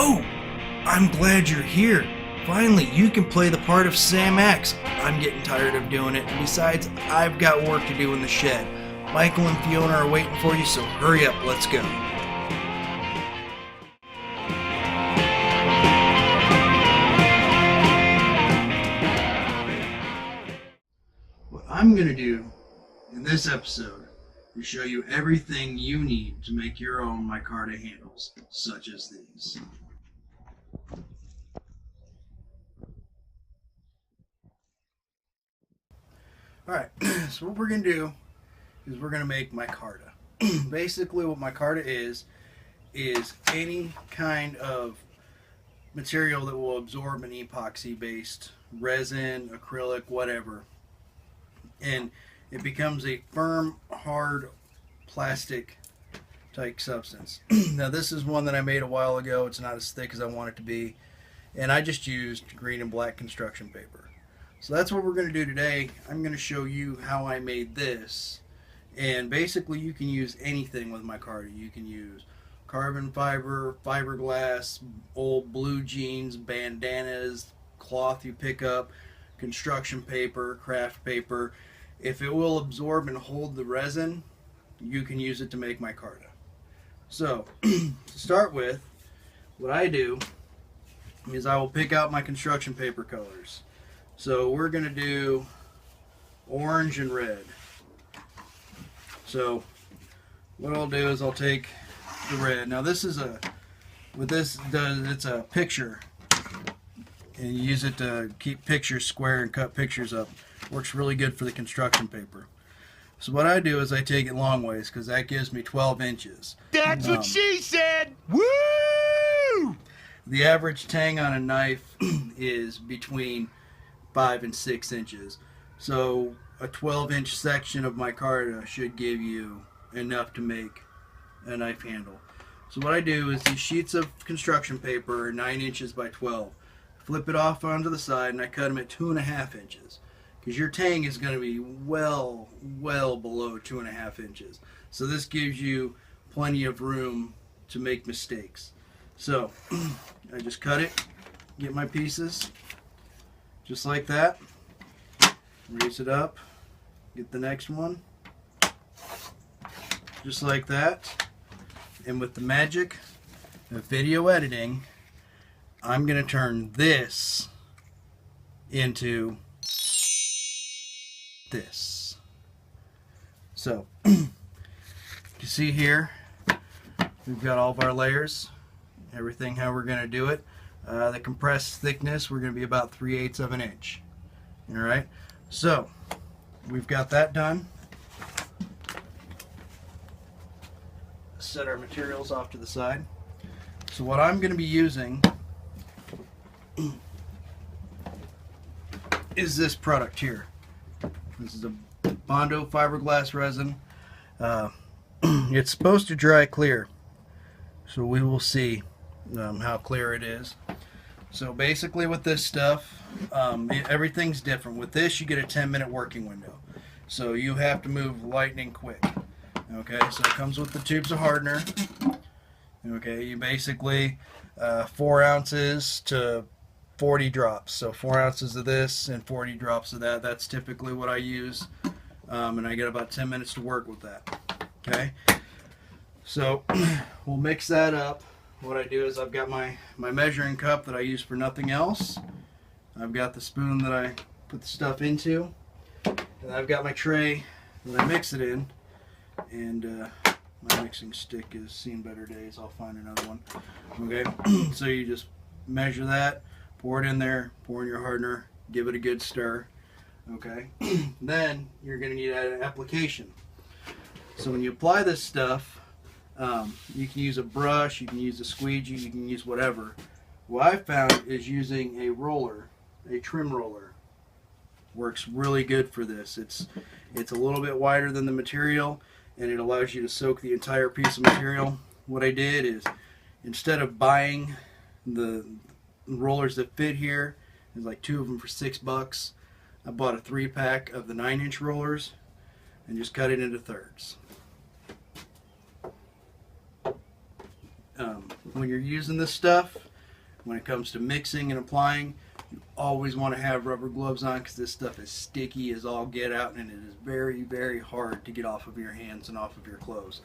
Oh, I'm glad you're here. Finally, you can play the part of Sam Axe. I'm getting tired of doing it. Besides, I've got work to do in the shed. Michael and Fiona are waiting for you, so hurry up, let's go. What I'm going to do in this episode is show you everything you need to make your own micarta handles, such as these. Alright, so what we're going to do is we're going to make micarta. Basically what micarta is any kind of material that will absorb an epoxy-based resin, acrylic, whatever. And it becomes a firm, hard, plastic type substance. Now this is one that I made a while ago. It's not as thick as I want it to be. And I just used green and black construction paper. So that's what we're going to do today. I'm going to show you how I made this. And basically you can use anything with micarta. You can use carbon fiber, fiberglass, old blue jeans, bandanas, cloth you pick up, construction paper, craft paper. If it will absorb and hold the resin, you can use it to make micarta. So, to start with, what I do is I will pick out my construction paper colors. So we're going to do orange and red. So what I'll do is I'll take the red. Now this is it's a picture, and you use it to keep pictures square and cut pictures up. Works really good for the construction paper. So what I do is I take it long ways because that gives me 12 inches. That's what she said! Woo! The average tang on a knife is between 5 and 6 inches. So a 12-inch section of micarta should give you enough to make a knife handle. So what I do is these sheets of construction paper are 9 inches by 12. Flip it off onto the side and I cut them at 2.5 inches. Because your tang is going to be well below 2.5 inches. So this gives you plenty of room to make mistakes. So I just cut it, get my pieces, just like that. Raise it up, get the next one, just like that. And with the magic of video editing, I'm going to turn this into this. So, you can see here, we've got all of our layers, everything how we're going to do it. The compressed thickness, we're going to be about 3/8 of an inch. Alright, so we've got that done. Set our materials off to the side. So what I'm going to be using is this product here. This is a Bondo fiberglass resin. It's supposed to dry clear, so we will see how clear it is. So basically with this stuff, everything's different. With this you get a 10-minute working window, so you have to move lightning quick. Okay, so it comes with the tubes of hardener. Okay, you basically 4 ounces to 40 drops. So 4 ounces of this and 40 drops of that. That's typically what I use, and I get about 10 minutes to work with that. Okay, so we'll mix that up. What I do is I've got my measuring cup that I use for nothing else. I've got the spoon that I put the stuff into, and I've got my tray that I mix it in. And my mixing stick has seen better days. I'll find another one. Okay, so you just measure that, pour it in there, pour in your hardener, give it a good stir. Okay, then you're going to need an application. So when you apply this stuff, you can use a brush, you can use a squeegee, you can use whatever. What I found is using a roller, a trim roller, works really good for this. It's a little bit wider than the material, and it allows you to soak the entire piece of material. What I did is, instead of buying the rollers that fit here, there's like 2 of them for $6, I bought a 3-pack of the 9-inch rollers and just cut it into thirds. When you're using this stuff, When it comes to mixing and applying, you always want to have rubber gloves on because this stuff is sticky as all get out, and it is very, very hard to get off of your hands and off of your clothes.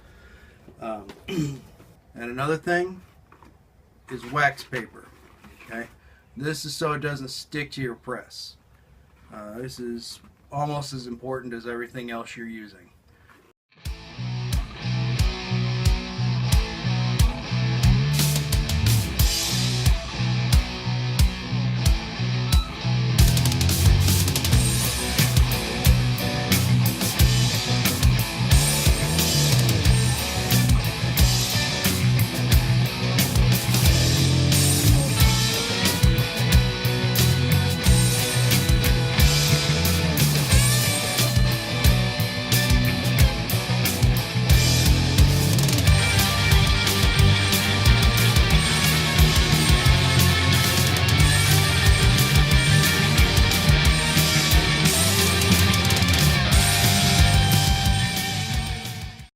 And another thing is wax paper. Okay, this is so it doesn't stick to your press. This is almost as important as everything else you're using.